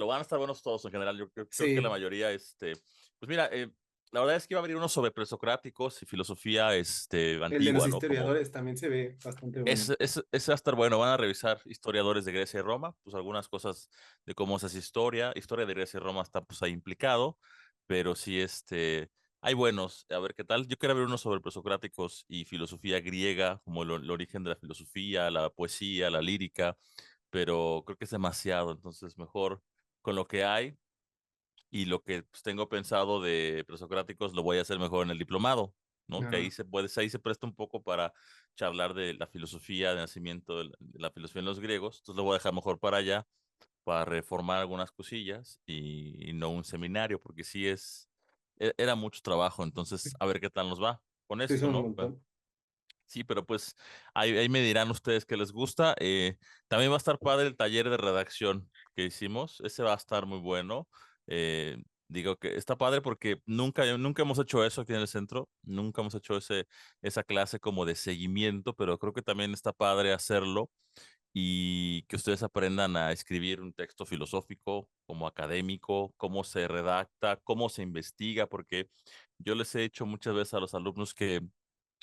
van a estar buenos todos en general. Yo creo que la Sí, mayoría, pues mira, la verdad es que iba a abrir uno sobre presocráticos y filosofía el de los antigua, ¿no? Como historiadores también se ve bastante bueno. ese va a estar bueno. Van a revisar historiadores de Grecia y Roma, pues algunas cosas de cómo se hace historia. Historia de Grecia y Roma está pues ahí implicado, pero sí, hay buenos. A ver qué tal. Yo quiero ver uno sobre presocráticos y filosofía griega, como el origen de la filosofía, la poesía, la lírica, pero creo que es demasiado, entonces mejor con lo que hay y lo que pues, tengo pensado de presocráticos lo voy a hacer mejor en el diplomado, ¿no? Que Ah, ahí se presta un poco para charlar de la filosofía de nacimiento de la filosofía en los griegos, entonces lo voy a dejar mejor para allá, para reformar algunas cosillas y no un seminario, porque sí era mucho trabajo, entonces a ver qué tal nos va con sí, esto, son un ¿no? montón. Sí, pero pues ahí me dirán ustedes qué les gusta. También va a estar padre el taller de redacción que hicimos. Ese va a estar muy bueno. Eh, Digo que está padre porque nunca hemos hecho eso aquí en el centro. Nunca hemos hecho esa clase como de seguimiento, pero creo que también está padre hacerlo y que ustedes aprendan a escribir un texto filosófico como académico, cómo se redacta, cómo se investiga, porque yo les he dicho muchas veces a los alumnos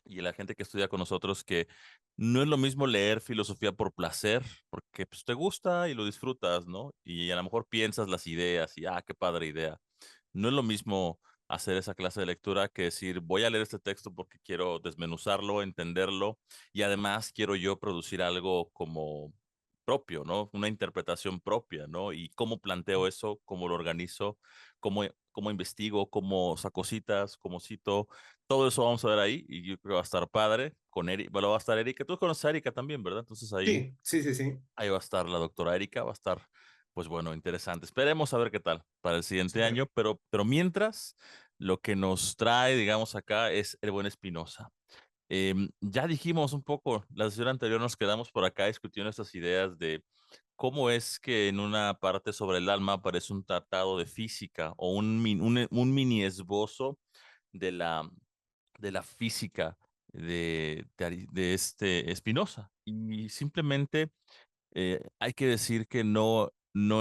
y la gente que estudia con nosotros que no es lo mismo leer filosofía por placer, porque pues, te gusta y lo disfrutas, ¿no? Y a lo mejor piensas las ideas y, qué padre idea. No es lo mismo hacer esa clase de lectura que decir, voy a leer este texto porque quiero desmenuzarlo, entenderlo y además quiero yo producir algo como propio, ¿no? Una interpretación propia, ¿no? Y cómo planteo eso, cómo lo organizo, cómo investigo, cómo saco citas, cómo cito, todo eso vamos a ver ahí y yo creo que va a estar padre con Erika, bueno, va a estar Erika, tú conoces a Erika también, ¿verdad? Entonces Sí, sí, sí, sí. ahí va a estar la doctora Erika, va a estar, pues bueno, interesante. Esperemos a ver qué tal para el siguiente Súper. año, pero mientras, lo que nos trae, digamos, acá es el buen Espinosa. Ya dijimos un poco, la sesión anterior nos quedamos por acá discutiendo estas ideas de cómo es que en una parte sobre el alma aparece un tratado de física o un mini esbozo de la física de este Spinoza. Y simplemente hay que decir que no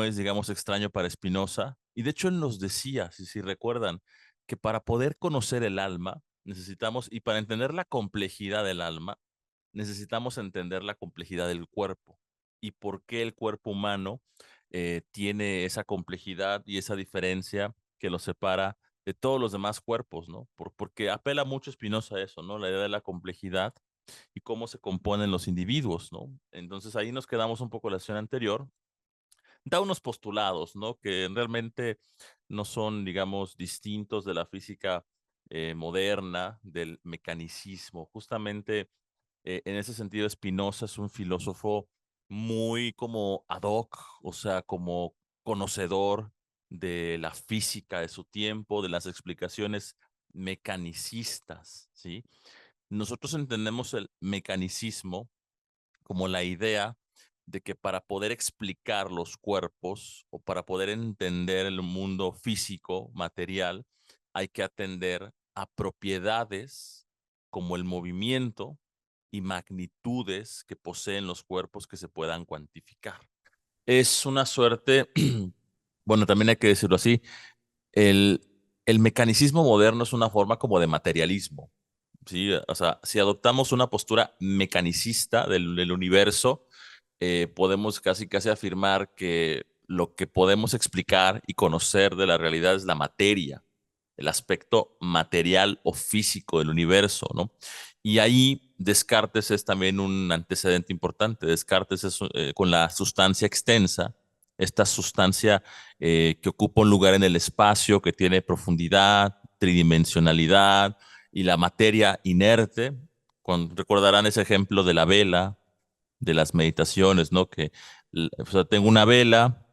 es, digamos, extraño para Spinoza. Y de hecho él nos decía, si recuerdan, que para poder conocer el alma necesitamos, y para entender la complejidad del alma, necesitamos entender la complejidad del cuerpo y por qué el cuerpo humano tiene esa complejidad y esa diferencia que lo separa de todos los demás cuerpos, ¿no? Porque apela mucho Spinoza a eso, ¿no? La idea de la complejidad y cómo se componen los individuos, ¿no? Entonces ahí nos quedamos un poco la sesión anterior. Da unos postulados, ¿no? Que realmente no son, digamos, distintos de la física moderna, del mecanicismo. Justamente en ese sentido, Spinoza es un filósofo muy como ad hoc, o sea, como conocedor de la física de su tiempo, de las explicaciones mecanicistas, ¿sí? Nosotros entendemos el mecanicismo como la idea de que para poder explicar los cuerpos o para poder entender el mundo físico, material, hay que atender a propiedades como el movimiento y magnitudes que poseen los cuerpos que se puedan cuantificar. Es una suerte, bueno, también hay que decirlo así, el, el mecanicismo moderno es una forma como de materialismo. Sí, o sea, si adoptamos una postura mecanicista del universo, podemos casi afirmar que lo que podemos explicar y conocer de la realidad es la materia, el aspecto material o físico del universo, ¿no? Y ahí Descartes es también un antecedente importante. Descartes es con la sustancia extensa, esta sustancia que ocupa un lugar en el espacio, que tiene profundidad, tridimensionalidad, y la materia inerte. Recordarán ese ejemplo de la vela, de las meditaciones, ¿no? Que o sea, tengo una vela,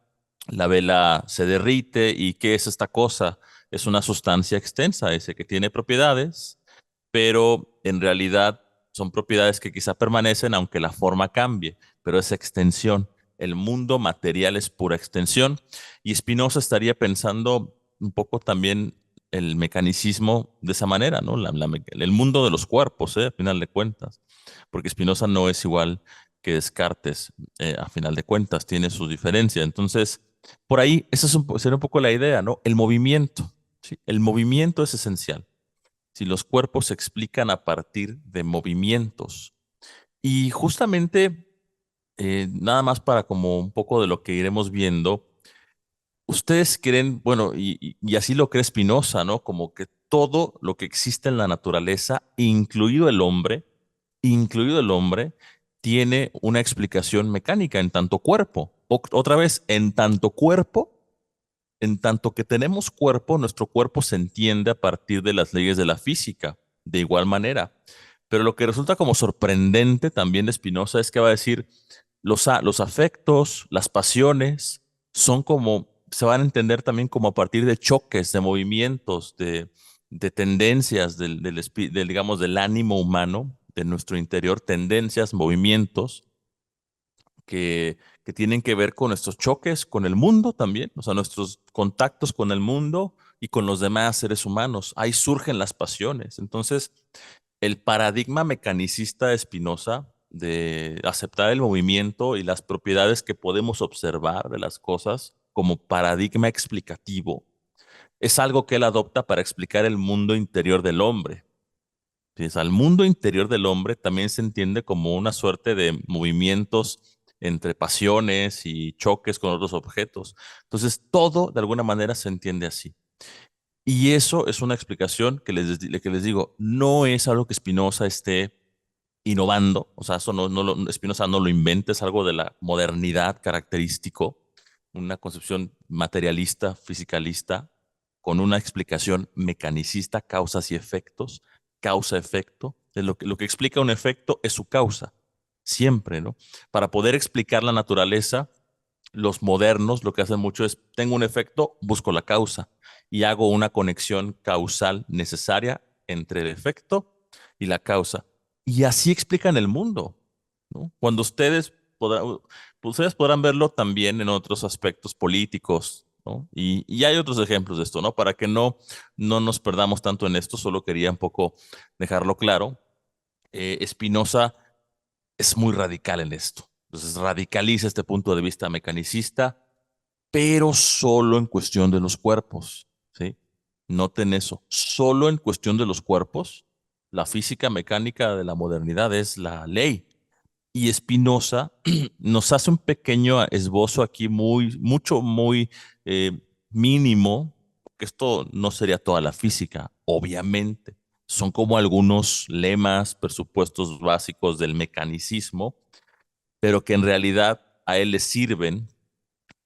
la vela se derrite y ¿qué es esta cosa? Es una sustancia extensa, ese que tiene propiedades, pero en realidad son propiedades que quizá permanecen aunque la forma cambie, pero es extensión. El mundo material es pura extensión y Spinoza estaría pensando un poco también el mecanicismo de esa manera, ¿no? El mundo de los cuerpos, a final de cuentas, porque Spinoza no es igual que Descartes, a final de cuentas, tiene su diferencia. Entonces, por ahí, esa es sería un poco la idea, ¿no? El movimiento, ¿sí? El movimiento es esencial. Si los cuerpos se explican a partir de movimientos. Y justamente, nada más para como un poco de lo que iremos viendo, ustedes creen, bueno, y así lo cree Spinoza, ¿no? Como que todo lo que existe en la naturaleza, incluido el hombre, tiene una explicación mecánica en tanto cuerpo. Otra vez, en tanto que tenemos cuerpo, nuestro cuerpo se entiende a partir de las leyes de la física, de igual manera. Pero lo que resulta como sorprendente también de Spinoza es que va a decir, los afectos, las pasiones, son como, se van a entender también como a partir de choques, de movimientos, de tendencias digamos, del ánimo humano, de nuestro interior, tendencias, movimientos que tienen que ver con nuestros choques con el mundo también, o sea, nuestros contactos con el mundo y con los demás seres humanos. Ahí surgen las pasiones. Entonces, el paradigma mecanicista de Spinoza de aceptar el movimiento y las propiedades que podemos observar de las cosas como paradigma explicativo es algo que él adopta para explicar el mundo interior del hombre. Entonces, al mundo interior del hombre también se entiende como una suerte de movimientos entre pasiones y choques con otros objetos. Entonces, todo de alguna manera se entiende así. Y eso es una explicación que les digo, no es algo que Spinoza esté innovando, o sea, eso Spinoza no lo inventa, es algo de la modernidad característico, una concepción materialista, fisicalista, con una explicación mecanicista, causas y efectos, causa-efecto. Lo que explica un efecto es su causa, siempre, ¿no? Para poder explicar la naturaleza, los modernos lo que hacen mucho es, tengo un efecto, busco la causa y hago una conexión causal necesaria entre el efecto y la causa. Y así explican el mundo, ¿no? Cuando ustedes podrán verlo también en otros aspectos políticos, ¿no? Y hay otros ejemplos de esto, ¿no? Para que no nos perdamos tanto en esto, solo quería un poco dejarlo claro. Spinoza es muy radical en esto. Entonces radicaliza este punto de vista mecanicista, pero solo en cuestión de los cuerpos, ¿sí? Noten eso, solo en cuestión de los cuerpos, la física mecánica de la modernidad es la ley. Y Spinoza nos hace un pequeño esbozo aquí muy eh, mínimo, que esto no sería toda la física, obviamente. Son como algunos lemas, presupuestos básicos del mecanicismo, pero que en realidad a él le sirven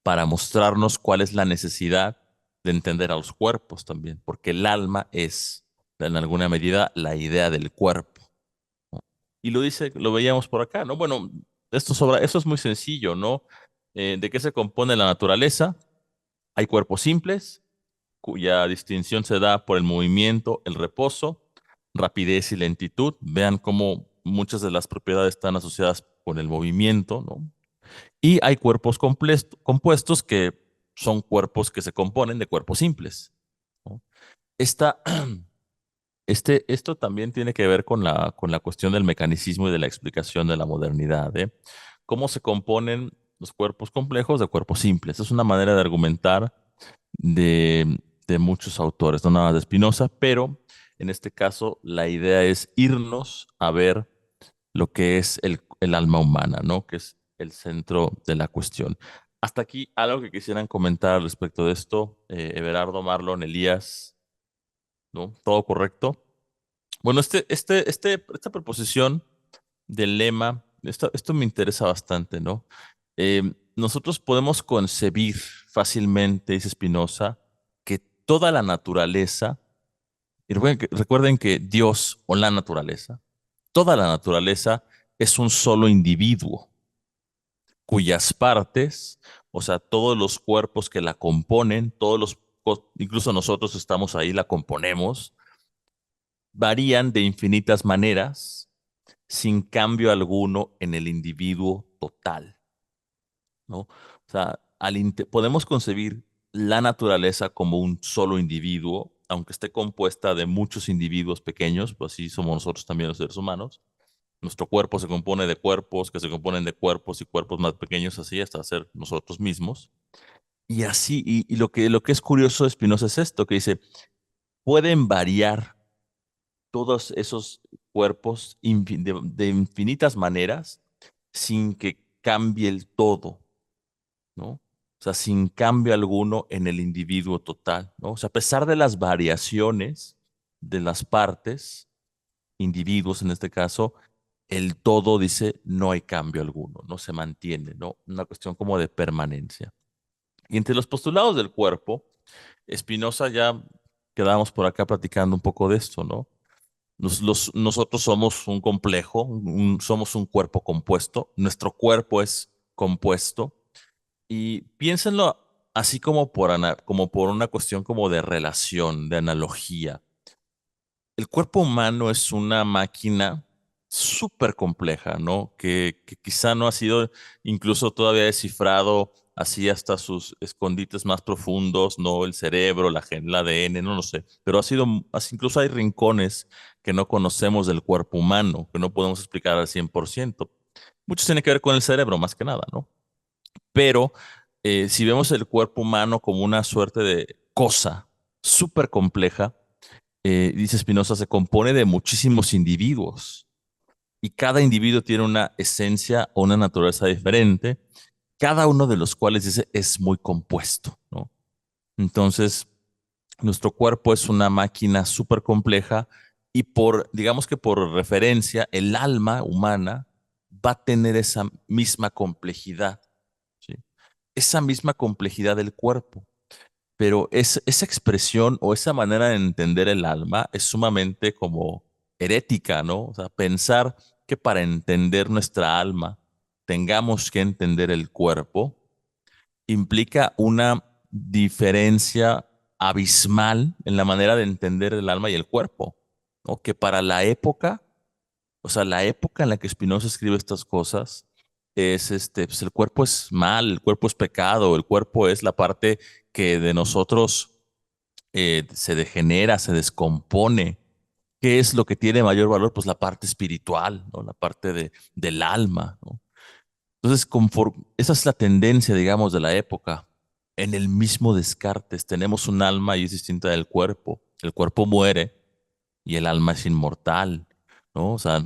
para mostrarnos cuál es la necesidad de entender a los cuerpos también, porque el alma es, en alguna medida, la idea del cuerpo, ¿no? Y lo dice, lo veíamos por acá, ¿no? Bueno, eso es muy sencillo, ¿no? ¿De qué se compone la naturaleza? Hay cuerpos simples, cuya distinción se da por el movimiento, el reposo, rapidez y lentitud. Vean cómo muchas de las propiedades están asociadas con el movimiento, ¿no? Y hay cuerpos compuestos que son cuerpos que se componen de cuerpos simples, ¿no? Esta, esto también tiene que ver con la cuestión del mecanicismo y de la explicación de la modernidad, ¿eh? ¿Cómo se componen los cuerpos complejos de cuerpos simples? Es una manera de argumentar de muchos autores, no nada más de Spinoza, pero en este caso la idea es irnos a ver lo que es el alma humana, ¿no? Que es el centro de la cuestión. Hasta aquí, algo que quisieran comentar al respecto de esto, Everardo, Marlon, Elías, ¿no? ¿Todo correcto? Bueno, esta proposición del lema, esto me interesa bastante, ¿no? Nosotros podemos concebir fácilmente, dice Spinoza, que toda la naturaleza, y recuerden que Dios o la naturaleza, toda la naturaleza es un solo individuo cuyas partes, o sea, todos los cuerpos que la componen, incluso nosotros estamos ahí, la componemos, varían de infinitas maneras sin cambio alguno en el individuo total, ¿no? O sea, podemos concebir la naturaleza como un solo individuo, aunque esté compuesta de muchos individuos pequeños, pues así somos nosotros también los seres humanos. Nuestro cuerpo se compone de cuerpos que se componen de cuerpos y cuerpos más pequeños, así hasta ser nosotros mismos. Y así, y lo que es curioso de Spinoza es esto, que dice, pueden variar todos esos cuerpos de infinitas maneras sin que cambie el todo, ¿no? O sea, sin cambio alguno en el individuo total, ¿no? O sea, a pesar de las variaciones de las partes, individuos en este caso, el todo dice no hay cambio alguno, no se mantiene, ¿no? Una cuestión como de permanencia. Y entre los postulados del cuerpo, Spinoza ya quedamos por acá platicando un poco de esto, ¿no? Nosotros somos un complejo, somos un cuerpo compuesto, nuestro cuerpo es compuesto y piénsenlo así como como por una cuestión como de relación, de analogía. El cuerpo humano es una máquina súper compleja, ¿no? Que quizá no ha sido incluso todavía descifrado así hasta sus escondites más profundos, ¿no? El cerebro, el ADN, no lo sé. Pero incluso hay rincones que no conocemos del cuerpo humano, que no podemos explicar al 100%. Mucho tiene que ver con el cerebro, más que nada, ¿no? Pero si vemos el cuerpo humano como una suerte de cosa súper compleja, dice Spinoza, se compone de muchísimos individuos y cada individuo tiene una esencia o una naturaleza diferente, cada uno de los cuales dice es muy compuesto, ¿no? Entonces, nuestro cuerpo es una máquina súper compleja y digamos que por referencia, el alma humana va a tener esa misma complejidad, ¿sí? Esa misma complejidad del cuerpo. Pero esa expresión o esa manera de entender el alma es sumamente como herética, ¿no? O sea, pensar que para entender nuestra alma tengamos que entender el cuerpo implica una diferencia abismal en la manera de entender el alma y el cuerpo, ¿no? Que para la época, o sea, la época en la que Spinoza escribe estas cosas es pues el cuerpo es mal, el cuerpo es pecado, el cuerpo es la parte que de nosotros se degenera, se descompone. ¿Qué es lo que tiene mayor valor? Pues la parte espiritual, ¿no? La parte del alma, ¿no? Entonces, esa es la tendencia, digamos, de la época. En el mismo Descartes tenemos un alma y es distinta del cuerpo. El cuerpo muere y el alma es inmortal, ¿no? O sea,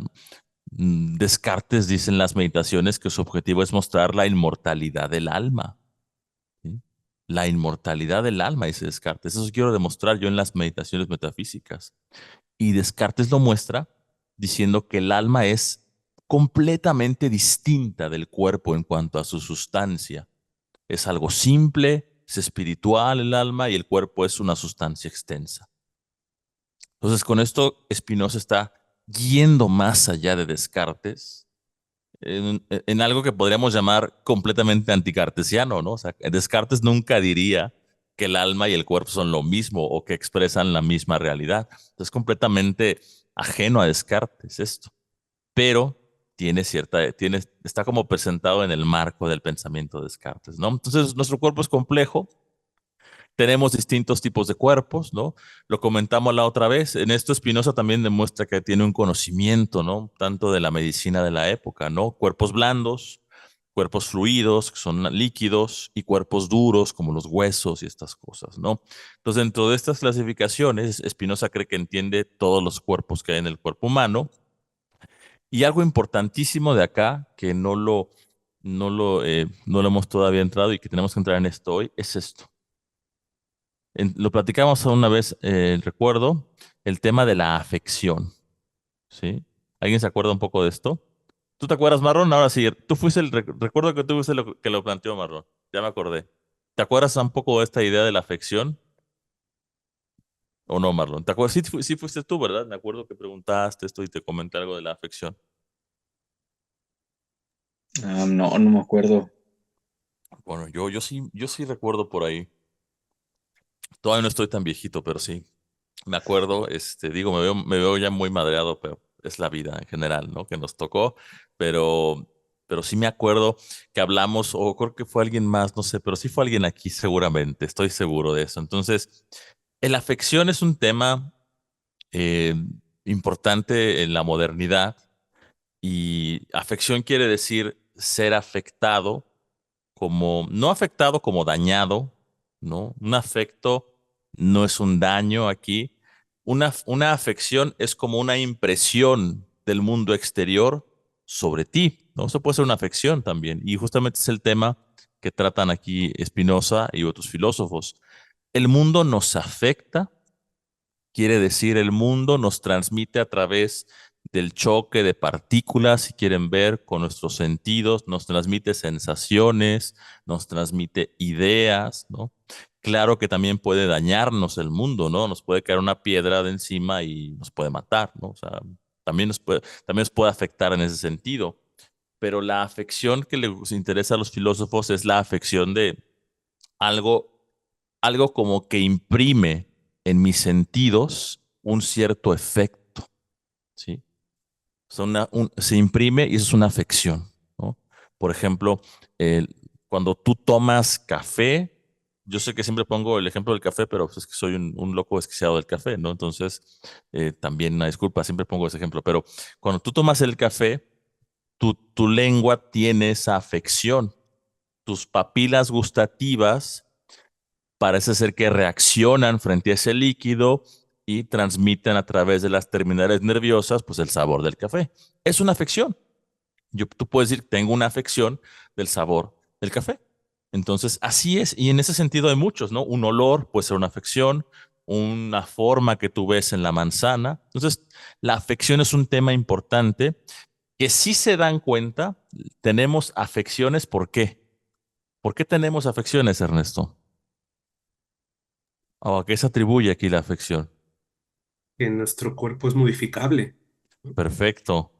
Descartes dice en las meditaciones que su objetivo es mostrar la inmortalidad del alma, ¿sí? La inmortalidad del alma, dice Descartes. Eso quiero demostrar yo en las meditaciones metafísicas. Y Descartes lo muestra diciendo que el alma es completamente distinta del cuerpo en cuanto a su sustancia. Es algo simple, es espiritual el alma y el cuerpo es una sustancia extensa. Entonces, con esto, Spinoza está yendo más allá de Descartes en algo que podríamos llamar completamente anticartesiano, ¿no? O sea, Descartes nunca diría que el alma y el cuerpo son lo mismo o que expresan la misma realidad. Es completamente ajeno a Descartes esto, pero está como presentado en el marco del pensamiento de Descartes, ¿no? Entonces, nuestro cuerpo es complejo, tenemos distintos tipos de cuerpos, ¿no? Lo comentamos la otra vez. En esto Spinoza también demuestra que tiene un conocimiento, ¿no? Tanto de la medicina de la época, ¿no? Cuerpos blandos, cuerpos fluidos, que son líquidos, y cuerpos duros, como los huesos y estas cosas, ¿no? Entonces, dentro de estas clasificaciones, Spinoza cree que entiende todos los cuerpos que hay en el cuerpo humano. Y algo importantísimo de acá, que no lo hemos todavía entrado y que tenemos que entrar en esto hoy, es esto. Lo platicamos una vez, recuerdo, el tema de la afección, ¿sí? ¿Alguien se acuerda un poco de esto? ¿Tú te acuerdas, Marrón? Ahora sí, recuerdo que tú fuiste lo que lo planteó, Marrón. Ya me acordé. ¿Te acuerdas un poco de esta idea de la afección? ¿O no, Marlon? ¿Te acuerdas? Sí, sí fuiste tú, ¿verdad? Me acuerdo que preguntaste esto y te comenté algo de la afección. No, no me acuerdo. Bueno, yo sí recuerdo por ahí. Todavía no estoy tan viejito, pero sí. Me acuerdo, digo, me veo ya muy madreado, pero es la vida en general, ¿no? Que nos tocó, pero sí me acuerdo que hablamos, o creo que fue alguien más, no sé, pero sí fue alguien aquí seguramente, estoy seguro de eso. Entonces, la afección es un tema eh, importante en la modernidad y afección quiere decir ser afectado como, no afectado, como dañado, ¿no? Un afecto no es un daño aquí. Una afección es como una impresión del mundo exterior sobre ti, ¿no? Eso puede ser una afección también. Y justamente es el tema que tratan aquí Spinoza y otros filósofos. El mundo nos afecta. Quiere decir, el mundo nos transmite a través del choque de partículas, si quieren ver, con nuestros sentidos, nos transmite sensaciones, nos transmite ideas, ¿no? Claro que también puede dañarnos el mundo, ¿no? Nos puede caer una piedra de encima y nos puede matar, ¿no? O sea, también nos puede afectar en ese sentido. Pero la afección que les interesa a los filósofos es la afección de algo, algo como que imprime en mis sentidos un cierto efecto, ¿sí? O sea, se imprime y eso es una afección, ¿no? Por ejemplo, cuando tú tomas café, yo sé que siempre pongo el ejemplo del café, pero pues es que soy un loco desquiciado del café, ¿no? Entonces, también una disculpa, siempre pongo ese ejemplo, pero cuando tú tomas el café, tu lengua tiene esa afección, tus papilas gustativas parece ser que reaccionan frente a ese líquido y transmiten a través de las terminales nerviosas, pues el sabor del café. Es una afección. Tú puedes decir, tengo una afección del sabor del café. Entonces, así es. Y en ese sentido hay muchos, ¿no? Un olor puede ser una afección, una forma que tú ves en la manzana. Entonces, la afección es un tema importante que si se dan cuenta, tenemos afecciones. ¿Por qué? ¿Por qué tenemos afecciones, Ernesto? ¿O a qué se atribuye aquí la afección? Que nuestro cuerpo es modificable. Perfecto.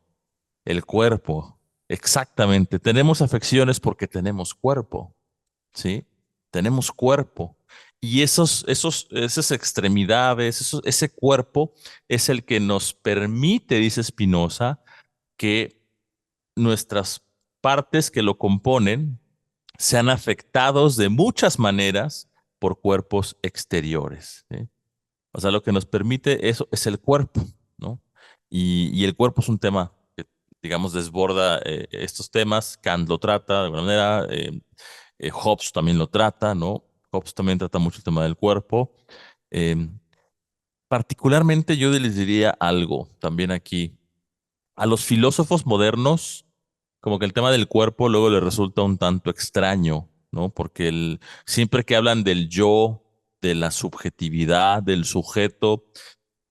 El cuerpo. Exactamente. Tenemos afecciones porque tenemos cuerpo, ¿sí? Tenemos cuerpo. Y esas extremidades, ese cuerpo es el que nos permite, dice Spinoza, que nuestras partes que lo componen sean afectados de muchas maneras por cuerpos exteriores, ¿sí? O sea, lo que nos permite eso es el cuerpo, ¿no? Y el cuerpo es un tema que, digamos, desborda estos temas. Kant lo trata de alguna manera, Hobbes también lo trata, ¿no? Hobbes también trata mucho el tema del cuerpo. Eh, Particularmente yo les diría algo también aquí. A los filósofos modernos, como que el tema del cuerpo luego les resulta un tanto extraño, ¿no? Porque siempre que hablan del yo, de la subjetividad, del sujeto,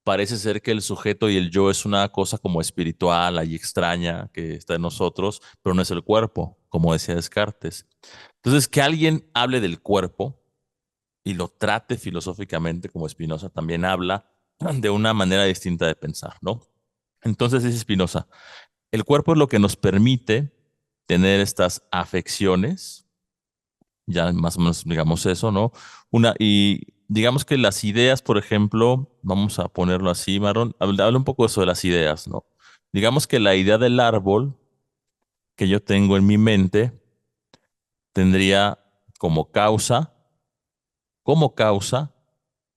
parece ser que el sujeto y el yo es una cosa como espiritual y extraña que está en nosotros, pero no es el cuerpo, como decía Descartes. Entonces, que alguien hable del cuerpo y lo trate filosóficamente, como Spinoza también habla, de una manera distinta de pensar, ¿no? Entonces dice Spinoza, el cuerpo es lo que nos permite tener estas afecciones, ya más o menos digamos eso, ¿no? Y digamos que las ideas, por ejemplo, vamos a ponerlo así, Marón, habla un poco de eso de las ideas, ¿no? Digamos que la idea del árbol que yo tengo en mi mente tendría como causa, como causa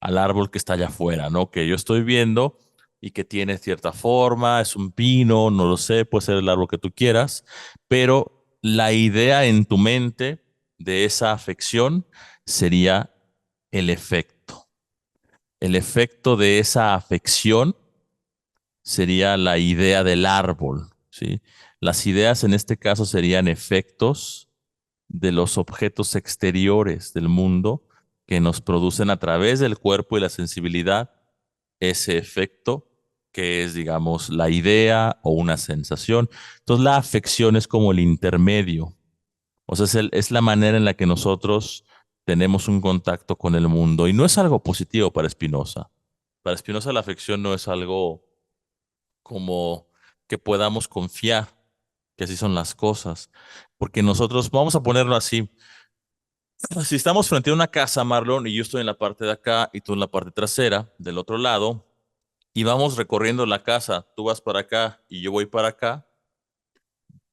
al árbol que está allá afuera, ¿no? Que yo estoy viendo y que tiene cierta forma, es un pino, no lo sé, puede ser el árbol que tú quieras, pero la idea en tu mente de esa afección sería el efecto. El efecto de esa afección sería la idea del árbol, ¿sí? Las ideas en este caso serían efectos de los objetos exteriores del mundo que nos producen a través del cuerpo y la sensibilidad ese efecto que es, digamos, la idea o una sensación. Entonces, la afección es como el intermedio. O sea, es la manera en la que nosotros tenemos un contacto con el mundo. Y no es algo positivo para Spinoza. Para Spinoza, la afección no es algo como que podamos confiar que así son las cosas. Porque nosotros, vamos a ponerlo así, si estamos frente a una casa, Marlon, y yo estoy en la parte de acá y tú en la parte trasera, del otro lado, y vamos recorriendo la casa, tú vas para acá y yo voy para acá,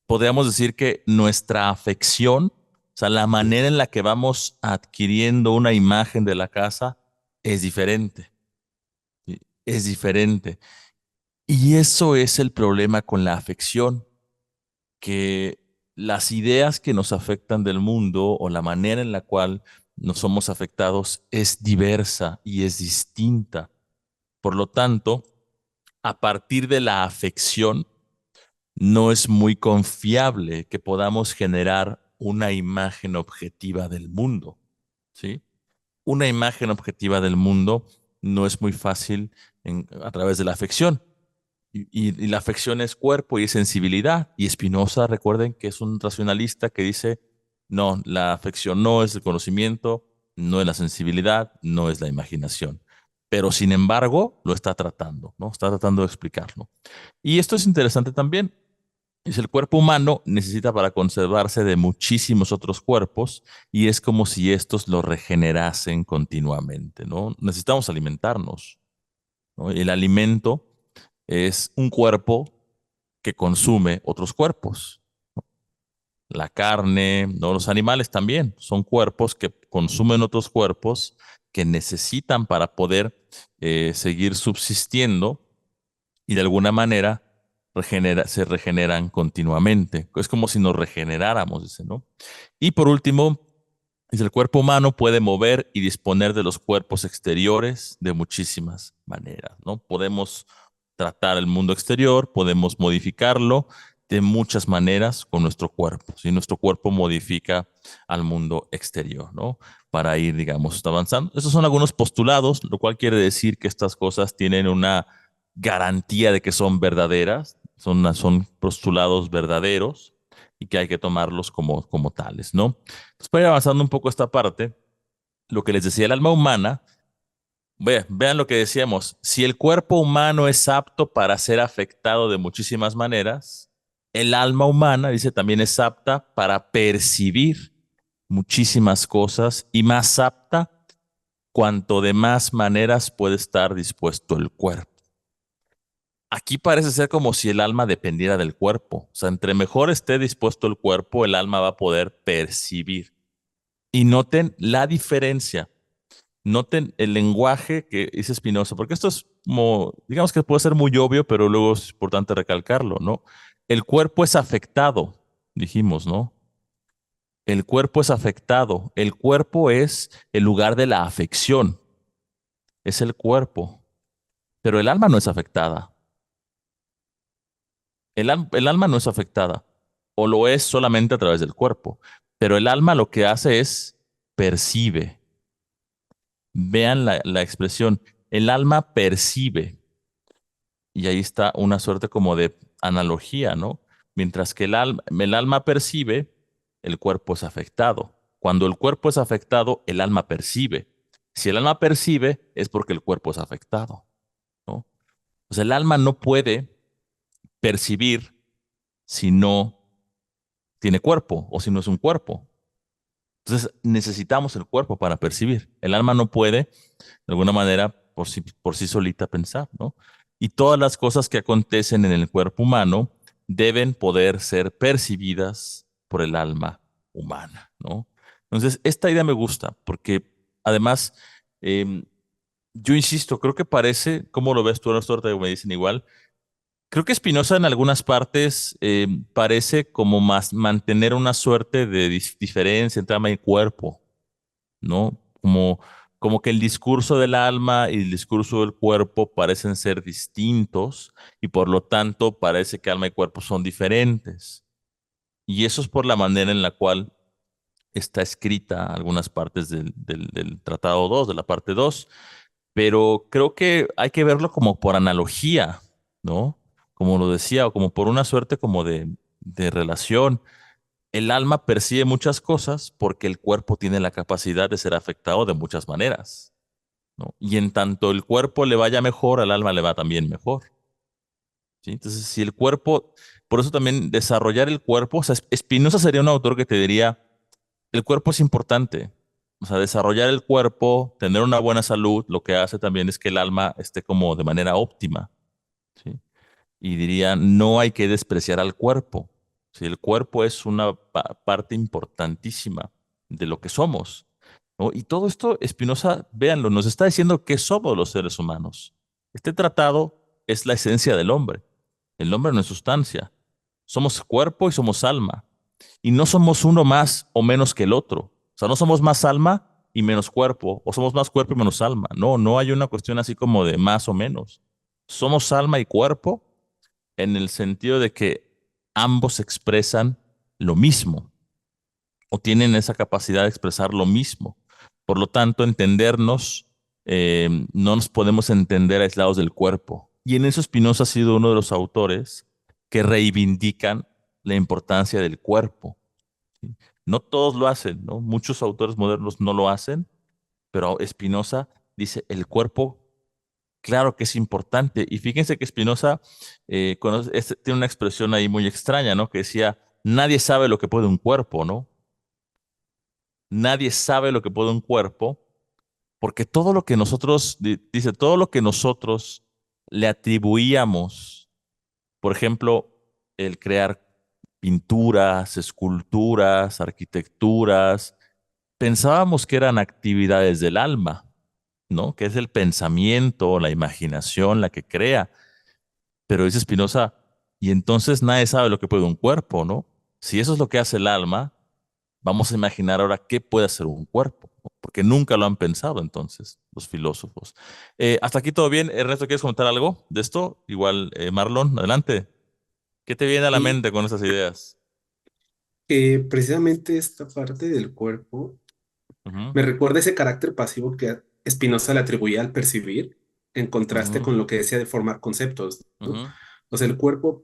podríamos decir que nuestra afección, o sea, la manera en la que vamos adquiriendo una imagen de la casa es diferente, ¿sí? Es diferente. Y eso es el problema con la afección, que las ideas que nos afectan del mundo o la manera en la cual nos somos afectados es diversa y es distinta. Por lo tanto, a partir de la afección, no es muy confiable que podamos generar una imagen objetiva del mundo, ¿sí? Una imagen objetiva del mundo no es muy fácil a través de la afección. Y la afección es cuerpo y es sensibilidad. Y Spinoza, recuerden que es un racionalista que dice, no, la afección no es el conocimiento, no es la sensibilidad, no es la imaginación. Pero sin embargo, lo está tratando, ¿no? Está tratando de explicarlo. Y esto es interesante también. Es el cuerpo humano necesita para conservarse de muchísimos otros cuerpos y es como si estos lo regenerasen continuamente, ¿no? Necesitamos alimentarnos, ¿no? Y el alimento es un cuerpo que consume otros cuerpos. La carne, ¿no? Los animales también son cuerpos que consumen otros cuerpos que necesitan para poder seguir subsistiendo y de alguna manera se regeneran continuamente. Es como si nos regeneráramos, dice, ¿no? Y por último, dice, el cuerpo humano puede mover y disponer de los cuerpos exteriores de muchísimas maneras, ¿no? Podemos tratar el mundo exterior, podemos modificarlo de muchas maneras con nuestro cuerpo. Si nuestro cuerpo modifica al mundo exterior, ¿no? Para ir, digamos, avanzando. Esos son algunos postulados, lo cual quiere decir que estas cosas tienen una garantía de que son verdaderas, son postulados verdaderos y que hay que tomarlos como tales, ¿no? Entonces, para ir avanzando un poco esta parte, lo que les decía, el alma humana, vean lo que decíamos, si el cuerpo humano es apto para ser afectado de muchísimas maneras, el alma humana, dice, también es apta para percibir muchísimas cosas y más apta cuanto de más maneras puede estar dispuesto el cuerpo. Aquí parece ser como si el alma dependiera del cuerpo. O sea, entre mejor esté dispuesto el cuerpo, el alma va a poder percibir. Y noten la diferencia. Noten el lenguaje que dice Spinoza, porque esto es como, digamos que puede ser muy obvio, pero luego es importante recalcarlo, ¿no? El cuerpo es afectado, dijimos, ¿no? El cuerpo es afectado. El cuerpo es el lugar de la afección. Es el cuerpo. Pero el alma no es afectada. El alma no es afectada, o lo es solamente a través del cuerpo, pero el alma lo que hace es percibe. Vean la expresión, el alma percibe, y ahí está una suerte como de analogía, ¿no? Mientras que el alma percibe, el cuerpo es afectado. Cuando el cuerpo es afectado, el alma percibe. Si el alma percibe, es porque el cuerpo es afectado, ¿no? O sea, el alma no puede percibir si no tiene cuerpo o si no es un cuerpo. Entonces necesitamos el cuerpo para percibir. El alma no puede, de alguna manera, por sí solita pensar, ¿no? Y todas las cosas que acontecen en el cuerpo humano deben poder ser percibidas por el alma humana, ¿no? Entonces, esta idea me gusta porque además, em, yo insisto, creo que parece, ¿cómo lo ves tú, Ernesto? Me dicen igual. Creo que Spinoza en algunas partes parece como más mantener una suerte de diferencia entre alma y cuerpo, ¿no? Como que el discurso del alma y el discurso del cuerpo parecen ser distintos y por lo tanto parece que alma y cuerpo son diferentes. Y eso es por la manera en la cual está escrita algunas partes del Tratado 2, de la parte 2, pero creo que hay que verlo como por analogía, ¿no? Como lo decía, o como por una suerte como de relación. El alma percibe muchas cosas porque el cuerpo tiene la capacidad de ser afectado de muchas maneras, ¿no? Y en tanto el cuerpo le vaya mejor, al alma le va también mejor, ¿sí? Entonces, si el cuerpo, por eso también desarrollar el cuerpo, o sea, Spinoza sería un autor que te diría, el cuerpo es importante. O sea, desarrollar el cuerpo, tener una buena salud, lo que hace también es que el alma esté como de manera óptima, ¿sí? Y diría, no hay que despreciar al cuerpo. Si el cuerpo es una parte importantísima de lo que somos, ¿no? Y todo esto, Spinoza, véanlo, nos está diciendo que somos los seres humanos. Este tratado es la esencia del hombre. El hombre no es sustancia. Somos cuerpo y somos alma. Y no somos uno más o menos que el otro. O sea, no somos más alma y menos cuerpo, o somos más cuerpo y menos alma. No, no hay una cuestión así como de más o menos. Somos alma y cuerpo en el sentido de que ambos expresan lo mismo o tienen esa capacidad de expresar lo mismo. Por lo tanto, entendernos, no nos podemos entender aislados del cuerpo. Y en eso Spinoza ha sido uno de los autores que reivindican la importancia del cuerpo. ¿Sí? No todos lo hacen, ¿no? Muchos autores modernos no lo hacen, pero Spinoza dice, el cuerpo, claro que es importante. Y fíjense que Spinoza tiene una expresión ahí muy extraña, ¿no? Que decía, nadie sabe lo que puede un cuerpo, ¿no? Nadie sabe lo que puede un cuerpo, porque todo lo que nosotros, dice, todo lo que nosotros le atribuíamos, por ejemplo, el crear pinturas, esculturas, arquitecturas, pensábamos que eran actividades del alma, ¿no? Que es el pensamiento, la imaginación la que crea. Pero dice Spinoza, y entonces nadie sabe lo que puede un cuerpo, ¿no? Si eso es lo que hace el alma, vamos a imaginar ahora qué puede hacer un cuerpo, ¿no? Porque nunca lo han pensado entonces los filósofos. Hasta aquí todo bien. Ernesto, ¿quieres comentar algo de esto? Igual, Marlon, adelante. ¿Qué te viene a la Y mente con esas ideas? precisamente esta parte del cuerpo Ujú, me recuerda ese carácter pasivo que Spinoza le atribuía al percibir, en contraste ujú, con lo que decía de formar conceptos, ¿no? ujú, O sea, el cuerpo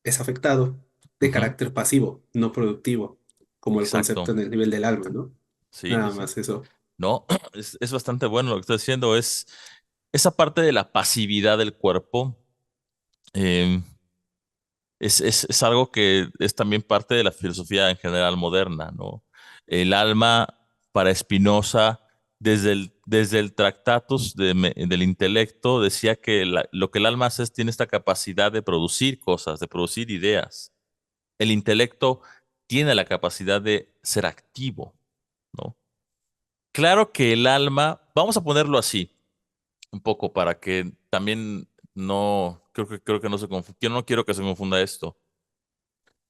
es afectado de ujú. carácter pasivo, no productivo, como el Exacto. concepto en el nivel del alma, ¿no? Sí, sí, Nada sí. más eso. No, es bastante bueno lo que estás diciendo. Es esa parte de la pasividad del cuerpo. em, es algo que es también parte de la filosofía en general moderna, ¿no? El alma para Spinoza, desde el Tractatus del intelecto, decía que lo que el alma hace es tiene esta capacidad de producir cosas, de producir ideas. El intelecto tiene la capacidad de ser activo, ¿no? Claro que el alma, vamos a ponerlo así, un poco para que también no, creo que no se confunda, yo no quiero que se confunda esto.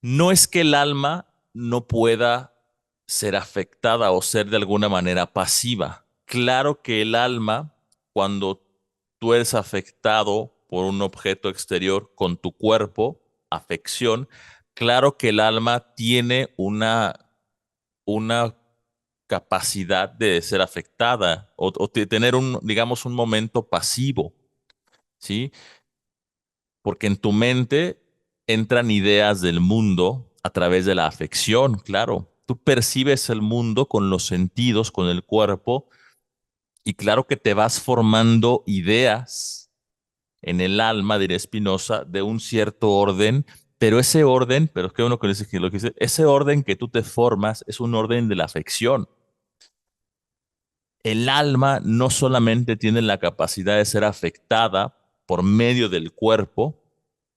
No es que el alma no pueda ser afectada o ser de alguna manera pasiva. Claro que el alma, cuando tú eres afectado por un objeto exterior con tu cuerpo, afección, claro que el alma tiene una capacidad de ser afectada o de tener digamos, un momento pasivo, ¿sí? Porque en tu mente entran ideas del mundo a través de la afección, claro. Tú percibes el mundo con los sentidos, con el cuerpo, y claro que te vas formando ideas en el alma, diría Spinoza, de un cierto orden, pero ese orden, pero es que uno conoce que lo que dice, ese orden que tú te formas es un orden de la afección. El alma no solamente tiene la capacidad de ser afectada por medio del cuerpo,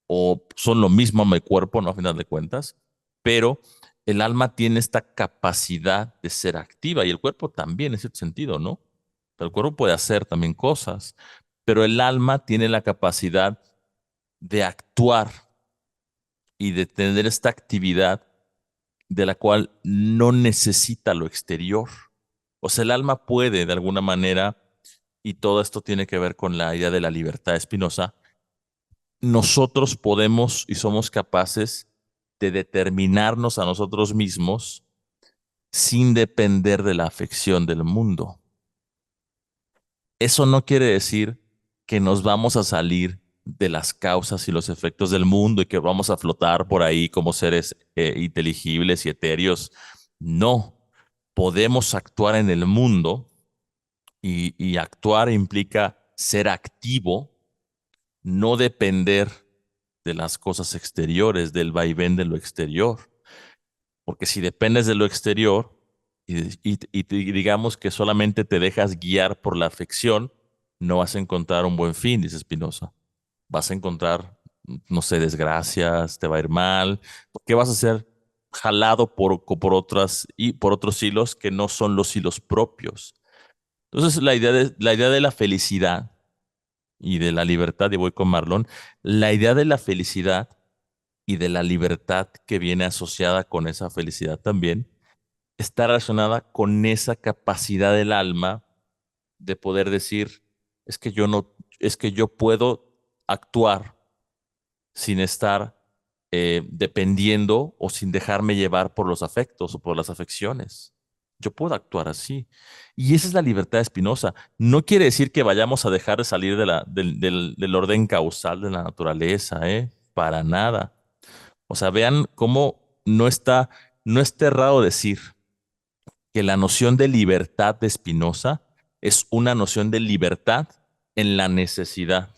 o son lo mismo alma y cuerpo, ¿no? A final de cuentas, pero el alma tiene esta capacidad de ser activa y el cuerpo también en cierto sentido, ¿no? El cuerpo puede hacer también cosas, pero el alma tiene la capacidad de actuar y de tener esta actividad de la cual no necesita lo exterior. O sea, el alma puede de alguna manera, y todo esto tiene que ver con la idea de la libertad de Spinoza, nosotros podemos y somos capaces de determinarnos a nosotros mismos sin depender de la afección del mundo. Eso no quiere decir que nos vamos a salir de las causas y los efectos del mundo y que vamos a flotar por ahí como seres inteligibles y etéreos. No, podemos actuar en el mundo y actuar implica ser activo, no depender de las cosas exteriores, del vaivén de lo exterior. Porque si dependes de lo exterior y digamos que solamente te dejas guiar por la afección, no vas a encontrar un buen fin, dice Spinoza. Vas a encontrar, no sé, desgracias, te va a ir mal, porque vas a ser jalado por otros hilos que no son los hilos propios. Entonces, la idea de la felicidad y de la libertad, y voy con Marlon, la idea de la felicidad y de la libertad que viene asociada con esa felicidad también, está relacionada con esa capacidad del alma de poder decir, es que yo no, es que yo puedo actuar sin estar dependiendo o sin dejarme llevar por los afectos o por las afecciones. Yo puedo actuar así. Y esa es la libertad de Spinoza. No quiere decir que vayamos a dejar de salir del orden causal de la naturaleza, ¿eh? Para nada. O sea, vean cómo no está errado decir que la noción de libertad de Spinoza es una noción de libertad en la necesidad.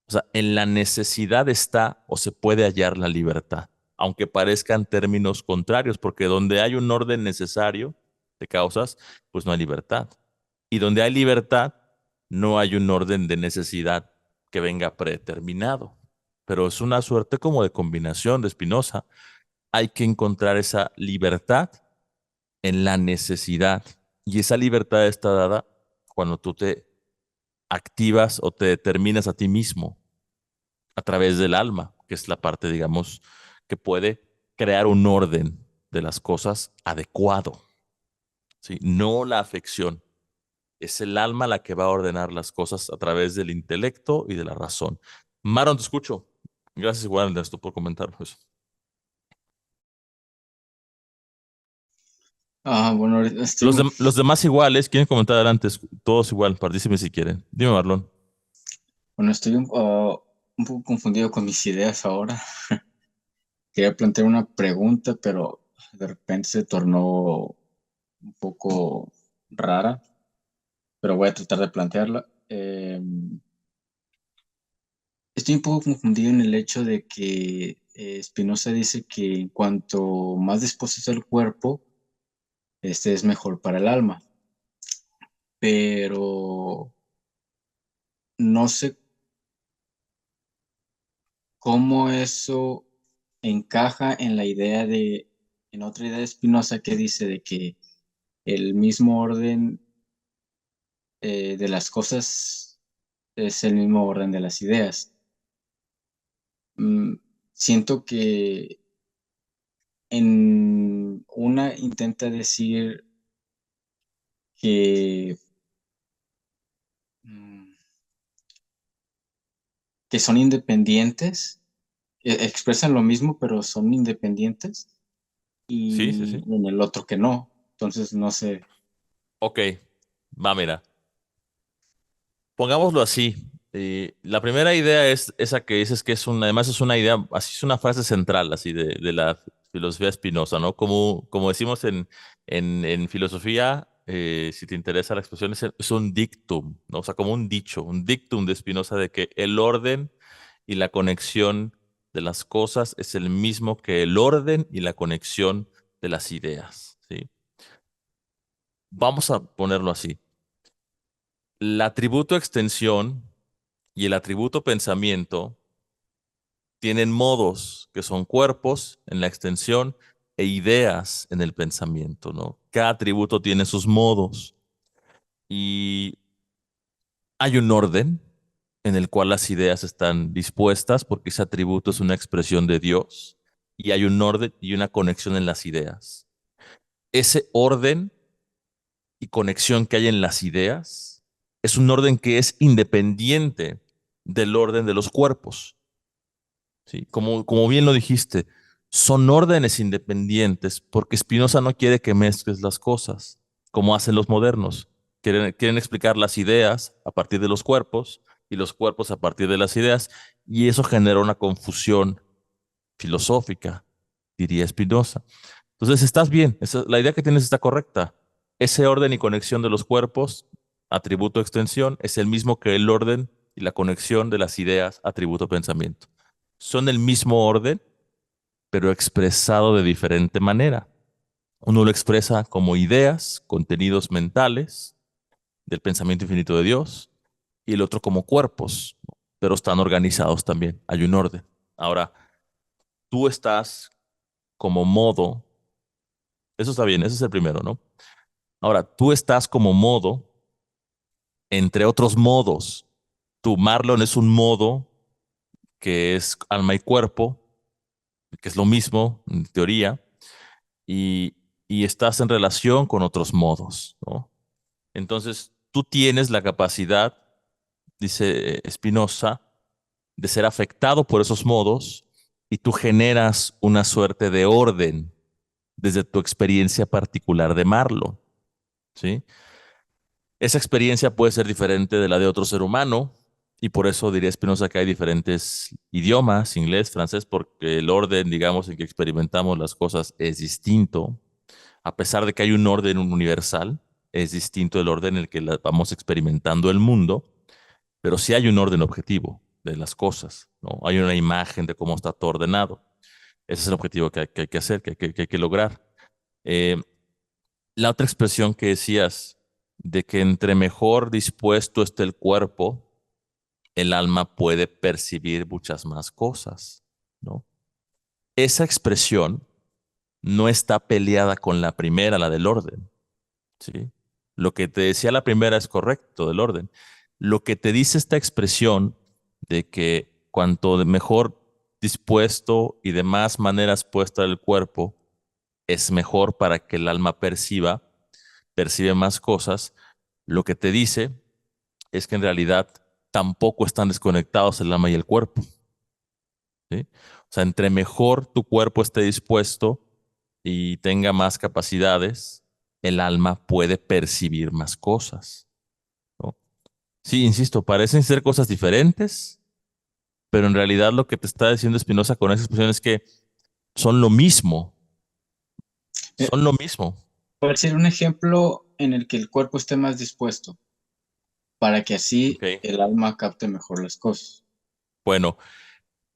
O sea, en la necesidad está o se puede hallar la libertad, aunque parezcan términos contrarios, porque donde hay un orden necesario de causas, pues no hay libertad. Y donde hay libertad, no hay un orden de necesidad que venga predeterminado. Pero es una suerte como de combinación de Spinoza. Hay que encontrar esa libertad en la necesidad. Y esa libertad está dada cuando tú te activas o te determinas a ti mismo a través del alma, que es la parte, digamos, que puede crear un orden de las cosas adecuado, ¿sí? No la afección. Es el alma la que va a ordenar las cosas a través del intelecto y de la razón. Maron, te escucho. Gracias igual, Ernesto, por comentarlo eso. Bueno, ahorita estoy, Los demás iguales, quieren comentar adelante, todos igual, participen si quieren. Dime, Marlon. bueno, estoy un poco confundido con mis ideas ahora. Quería plantear una pregunta, pero de repente se tornó un poco rara, pero voy a tratar de plantearla. Estoy un poco confundido en el hecho de que Spinoza dice que en cuanto más dispuesto es el cuerpo, este es mejor para el alma, pero no sé cómo eso encaja en la idea en otra idea de Spinoza que dice de que el mismo orden de las cosas es el mismo orden de las ideas. Mm, Siento que en una intenta decir que, mm, que son independientes, expresan lo mismo, pero son independientes, Sí, sí, y sí. en el otro que no. Entonces, no sé. Ok, va, mira. Pongámoslo así. La primera idea es esa que dices que además es una idea, así es una frase central, así de la filosofía Spinoza, ¿no? Como decimos en filosofía, si te interesa la expresión, es un dictum, ¿no? O sea, como un dictum de Spinoza de que el orden y la conexión de las cosas es el mismo que el orden y la conexión de las ideas, ¿sí? Vamos a ponerlo así. El atributo extensión y el atributo pensamiento tienen modos que son cuerpos en la extensión e ideas en el pensamiento, ¿no? Cada atributo tiene sus modos y hay un orden en el cual las ideas están dispuestas porque ese atributo es una expresión de Dios y hay un orden y una conexión en las ideas. Ese orden y conexión que hay en las ideas es un orden que es independiente del orden de los cuerpos. ¿Sí? Como bien lo dijiste, son órdenes independientes porque Spinoza no quiere que mezcles las cosas, como hacen los modernos. Quieren explicar las ideas a partir de los cuerpos y los cuerpos a partir de las ideas, y eso genera una confusión filosófica, diría Spinoza. Entonces, estás bien, la idea que tienes está correcta. Ese orden y conexión de los cuerpos, atributo extensión, es el mismo que el orden y la conexión de las ideas, atributo pensamiento. Son el mismo orden, pero expresado de diferente manera. Uno lo expresa como ideas, contenidos mentales del pensamiento infinito de Dios, y el otro como cuerpos, pero están organizados también. Hay un orden. Ahora, tú estás como modo, eso está bien, ese es el primero, ¿no? Ahora, tú estás como modo, entre otros modos. Tu Marlon es un modo que es alma y cuerpo, que es lo mismo en teoría, y, y estás en relación con otros modos, ¿no? Entonces, tú tienes la capacidad, dice Spinoza, de ser afectado por esos modos y tú generas una suerte de orden desde tu experiencia particular de Marlo, ¿sí? Esa experiencia puede ser diferente de la de otro ser humano y por eso diría Spinoza que hay diferentes idiomas, inglés, francés, porque el orden, digamos, en que experimentamos las cosas es distinto. A pesar de que hay un orden universal, es distinto el orden en el que vamos experimentando el mundo, pero sí hay un orden objetivo de las cosas, ¿no? Hay una imagen de cómo está todo ordenado. Ese es el objetivo que hay que hacer, que hay que lograr. Eh, la otra expresión que decías, de que entre mejor dispuesto esté el cuerpo, el alma puede percibir muchas más cosas, ¿no? Esa expresión no está peleada con la primera, la del orden, ¿sí? Lo que te decía la primera es correcto, del orden. Lo que te dice esta expresión de que cuanto mejor dispuesto y de más maneras puesta el cuerpo, es mejor para que el alma percibe más cosas, lo que te dice es que en realidad tampoco están desconectados el alma y el cuerpo, ¿sí? O sea, entre mejor tu cuerpo esté dispuesto y tenga más capacidades, el alma puede percibir más cosas, ¿no? Sí, insisto, parecen ser cosas diferentes, pero en realidad lo que te está diciendo Spinoza con esa expresión es que son lo mismo, Eh, son lo mismo. Puede ser un ejemplo en el que el cuerpo esté más dispuesto, para que ¿Ok? así el alma capte mejor las cosas. Bueno,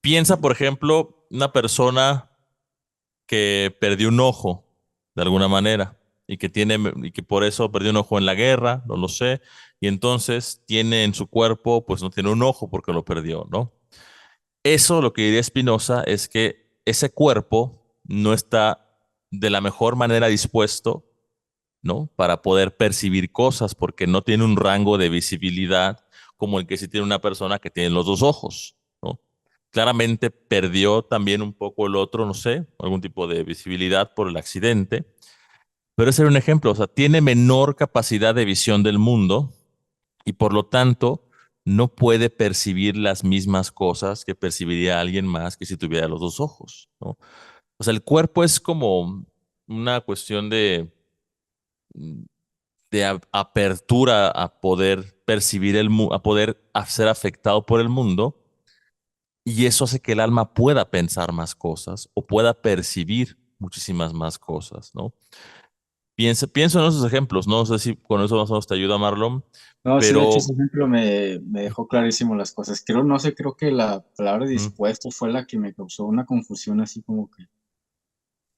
piensa, por ejemplo, una persona que perdió un ojo de alguna manera y que por eso perdió un ojo en la guerra, no lo sé, y entonces tiene en su cuerpo, pues no tiene un ojo porque lo perdió, ¿no? Eso lo que diría Spinoza es que ese cuerpo no está de la mejor manera dispuesto, ¿no? Para poder percibir cosas porque no tiene un rango de visibilidad como el que sí tiene una persona que tiene los dos ojos, ¿no? Claramente perdió también un poco el otro, no sé, algún tipo de visibilidad por el accidente, pero ese era un ejemplo, o sea, tiene menor capacidad de visión del mundo y por lo tanto no puede percibir las mismas cosas que percibiría alguien más que si tuviera los dos ojos, ¿no? O sea, el cuerpo es como una cuestión de apertura a poder percibir a poder ser afectado por el mundo, y eso hace que el alma pueda pensar más cosas o pueda percibir muchísimas más cosas, ¿no? Pienso en esos ejemplos, no sé si con eso más o menos te ayuda, Marlon, No, sí, de hecho, ese pero ejemplo me dejó clarísimo las cosas. Creo, no sé, creo que la palabra mm, dispuesto fue la que me causó una confusión, así como que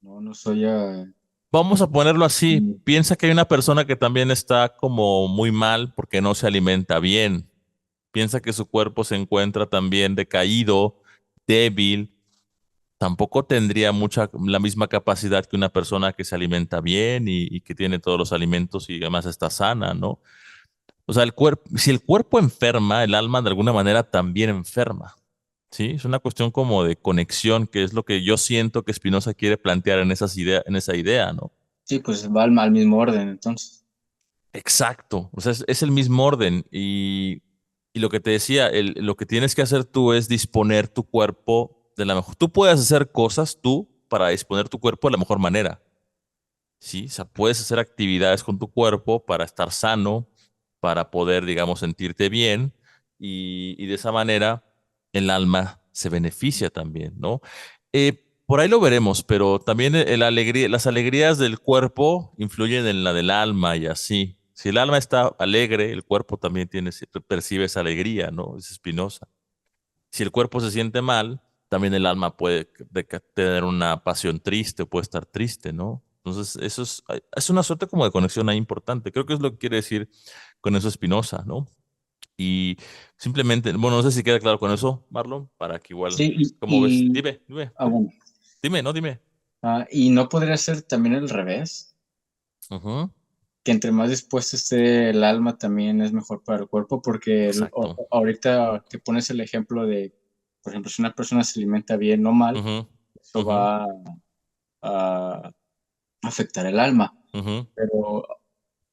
no soy a... vamos a ponerlo así. Mm. Piensa que hay una persona que también está como muy mal porque no se alimenta bien. Piensa que su cuerpo se encuentra también decaído, débil. Tampoco tendría la misma capacidad que una persona que se alimenta bien y que tiene todos los alimentos y además está sana, ¿no? O sea, si el cuerpo enferma, el alma de alguna manera también enferma, ¿sí? Es una cuestión como de conexión, que es lo que yo siento que Spinoza quiere plantear en esa idea, ¿no? Sí, pues va al mismo orden, entonces. Exacto, o sea, es el mismo orden y lo que te decía, lo que tienes que hacer tú es disponer tu cuerpo de la mejor. Tú puedes hacer cosas tú para disponer tu cuerpo de la mejor manera, ¿sí? O sea, puedes hacer actividades con tu cuerpo para estar sano, para poder, digamos, sentirte bien y de esa manera el alma se beneficia también, ¿no? Por ahí lo veremos, pero también las alegrías del cuerpo influyen en la del alma y así. Si el alma está alegre, el cuerpo también percibe esa alegría, ¿no? Es Spinoza. Si el cuerpo se siente mal, también el alma puede tener una pasión triste o puede estar triste, ¿no? Entonces, es una suerte como de conexión ahí importante. Creo que es lo que quiere decir con eso Spinoza, ¿no? Y simplemente, bueno, no sé si queda claro con eso, Marlon, para que igual, Sí, ¿cómo ves? Dime, dime, bueno. dime, no dime. Y no podría ser también al revés, Ujú, que entre más dispuesto esté el alma también es mejor para el cuerpo, porque exacto. ahorita que pones el ejemplo de, por ejemplo, si una persona se alimenta bien o mal, Ujú, eso Ujú, va a afectar el alma. ujú. Pero,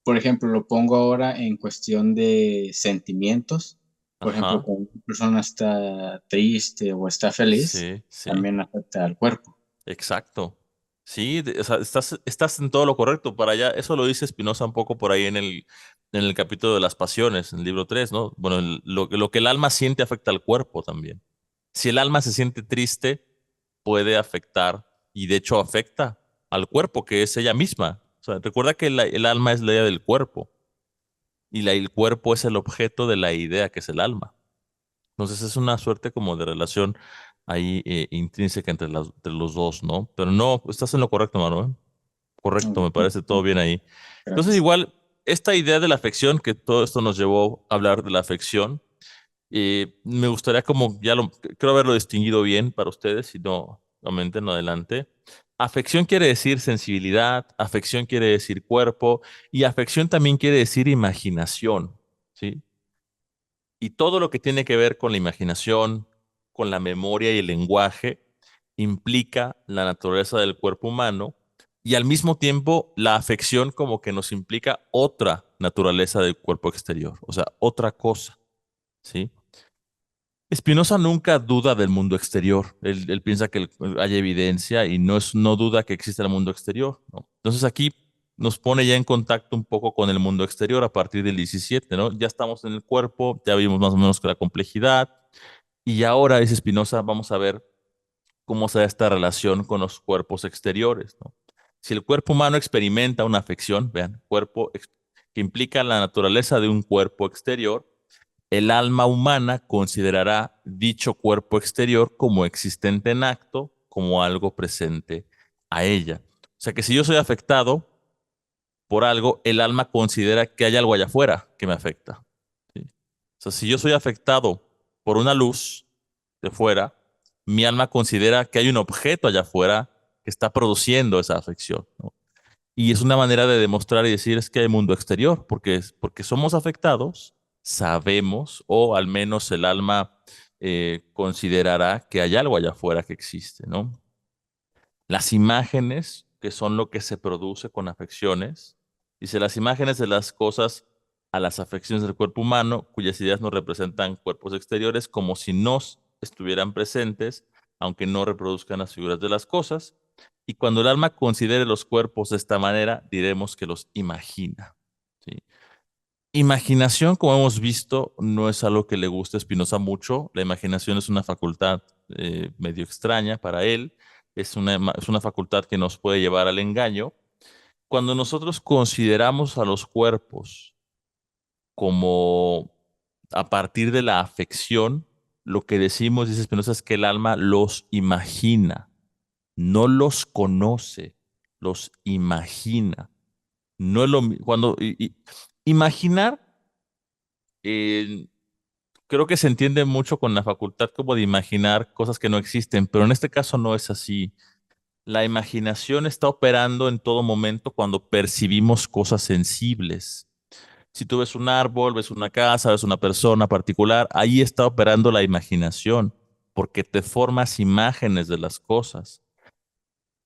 por ejemplo, lo pongo ahora en cuestión de sentimientos. Por ejemplo, Ajá. cuando una persona está triste o está feliz, Sí, sí. también afecta al cuerpo. Exacto. Sí, o sea, estás en todo lo correcto para allá. Eso lo dice Spinoza un poco por ahí en el capítulo de las pasiones, en el libro 3, ¿no? Bueno, lo que el alma siente afecta al cuerpo también. Si el alma se siente triste, puede afectar, y de hecho afecta al cuerpo, que es ella misma. O sea, recuerda que el alma es la idea del cuerpo, y el cuerpo es el objeto de la idea, que es el alma. Entonces es una suerte como de relación ahí intrínseca entre los dos, ¿no? Pero no, estás en lo correcto, Manuel. Correcto, me parece todo bien ahí. Entonces Gracias. igual, esta idea de la afección, que todo esto nos llevó a hablar de la afección, me gustaría como, creo haberlo distinguido bien para ustedes, si no, comenten adelante. Afección quiere decir sensibilidad, afección quiere decir cuerpo, y afección también quiere decir imaginación, ¿sí? Y todo lo que tiene que ver con la imaginación, con la memoria y el lenguaje, implica la naturaleza del cuerpo humano, y al mismo tiempo la afección como que nos implica otra naturaleza del cuerpo exterior, o sea, otra cosa, ¿sí? Spinoza nunca duda del mundo exterior. Él piensa que hay evidencia y no duda que existe el mundo exterior, ¿no? Entonces aquí nos pone ya en contacto un poco con el mundo exterior a partir del 17, ¿no? Ya estamos en el cuerpo, ya vimos más o menos que la complejidad, y ahora, dice Spinoza, vamos a ver cómo se da esta relación con los cuerpos exteriores, ¿no? Si el cuerpo humano experimenta una afección, vean, que implica la naturaleza de un cuerpo exterior, el alma humana considerará dicho cuerpo exterior como existente en acto, como algo presente a ella. O sea que si yo soy afectado por algo, el alma considera que hay algo allá afuera que me afecta, ¿sí? O sea, si yo soy afectado por una luz de fuera, mi alma considera que hay un objeto allá afuera que está produciendo esa afección, ¿no? Y es una manera de demostrar y decir es que hay mundo exterior, porque somos afectados, sabemos, o al menos el alma considerará que hay algo allá afuera que existe, ¿no? Las imágenes, que son lo que se produce con afecciones, dice las imágenes de las cosas a las afecciones del cuerpo humano, cuyas ideas nos representan cuerpos exteriores como si nos estuvieran presentes, aunque no reproduzcan las figuras de las cosas. Y cuando el alma considere los cuerpos de esta manera, diremos que los imagina, ¿sí? Imaginación, como hemos visto, no es algo que le guste a Spinoza mucho. La imaginación es una facultad medio extraña para él. Es una facultad que nos puede llevar al engaño. Cuando nosotros consideramos a los cuerpos como a partir de la afección, lo que decimos, dice Spinoza, es que el alma los imagina, no los conoce, los imagina. No es cuando imaginar, eh, creo que se entiende mucho con la facultad como de imaginar cosas que no existen, pero en este caso no es así. La imaginación está operando en todo momento cuando percibimos cosas sensibles. Si tú ves un árbol, ves una casa, ves una persona particular, ahí está operando la imaginación, porque te formas imágenes de las cosas.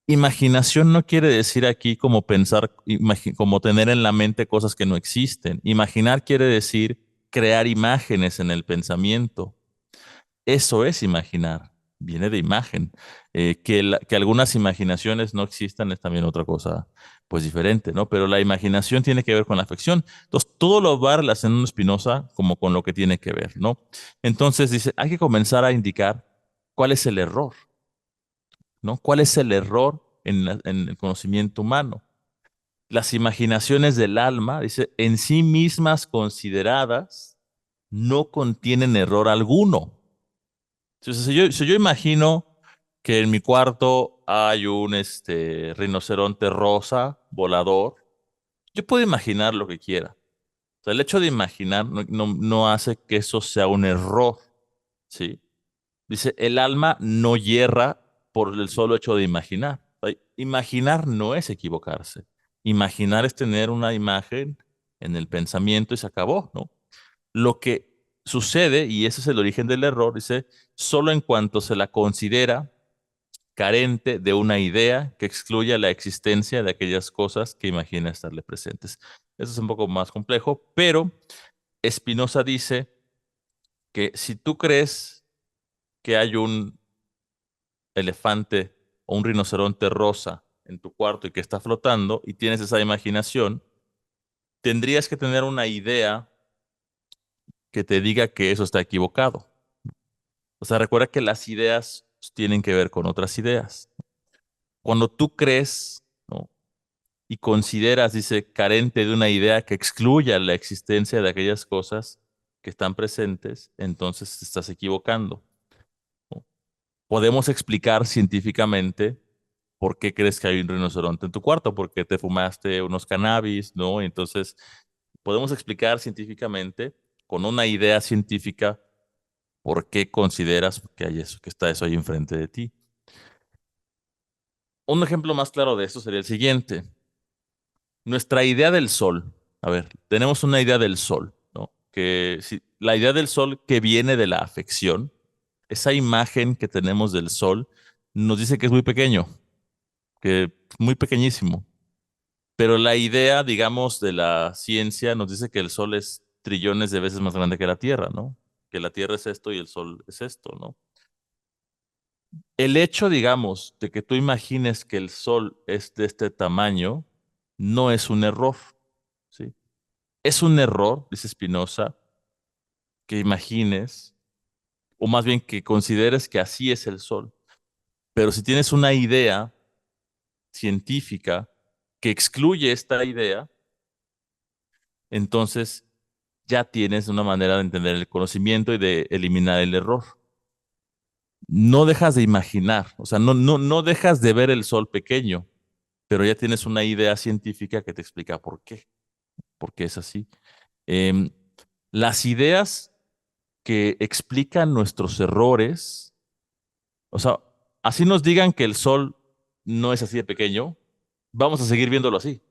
Imaginación no quiere decir aquí como pensar, como tener en la mente cosas que no existen. Imaginar quiere decir crear imágenes en el pensamiento. Eso es imaginar, viene de imagen. Que algunas imaginaciones no existan es también otra cosa, pues diferente, ¿no? Pero la imaginación tiene que ver con la afección. Entonces, todo lo va relacionando Spinoza como con lo que tiene que ver, ¿no? Entonces dice, hay que comenzar a indicar cuál es el error, ¿no? ¿Cuál es el error en el conocimiento humano? Las imaginaciones del alma, dice, en sí mismas consideradas, no contienen error alguno. Entonces, si yo imagino que en mi cuarto hay un rinoceronte rosa volador, yo puedo imaginar lo que quiera. O sea, el hecho de imaginar no hace que eso sea un error, ¿sí? Dice, el alma no yerra por el solo hecho de imaginar. O sea, imaginar no es equivocarse. Imaginar es tener una imagen en el pensamiento y se acabó, ¿no? Lo que sucede, y ese es el origen del error, dice, solo en cuanto se la considera carente de una idea que excluya la existencia de aquellas cosas que imagina estarle presentes. Eso es un poco más complejo, pero Spinoza dice que si tú crees que hay un elefante o un rinoceronte rosa en tu cuarto y que está flotando y tienes esa imaginación, tendrías que tener una idea que te diga que eso está equivocado. O sea, recuerda que las ideas tienen que ver con otras ideas. Cuando tú crees, ¿no? y consideras, dice, carente de una idea que excluya la existencia de aquellas cosas que están presentes, entonces te estás equivocando. ¿No? Podemos explicar científicamente por qué crees que hay un rinoceronte en tu cuarto, porque te fumaste unos cannabis, ¿no? Entonces, podemos explicar científicamente, con una idea científica, por qué consideras que hay eso, que está eso ahí enfrente de ti. Un ejemplo más claro de esto sería el siguiente. Nuestra idea del sol. A ver, tenemos una idea del sol, ¿no? Que si, la idea del sol que viene de la afección, esa imagen que tenemos del sol nos dice que es muy pequeño, que es muy pequeñísimo. Pero la idea, digamos, de la ciencia nos dice que el sol es trillones de veces más grande que la Tierra, ¿no? Que la Tierra es esto y el sol es esto, ¿no? El hecho, digamos, de que tú imagines que el sol es de este tamaño, no es un error, ¿sí? Es un error, dice Spinoza, que imagines, o más bien que consideres que así es el sol. Pero si tienes una idea científica que excluye esta idea, entonces ya tienes una manera de entender el conocimiento y de eliminar el error. No dejas de imaginar, o sea, no dejas de ver el sol pequeño, pero ya tienes una idea científica que te explica por qué es así. Em, las ideas que explican nuestros errores, o sea, así nos digan que el sol no es así de pequeño, vamos a seguir viéndolo así.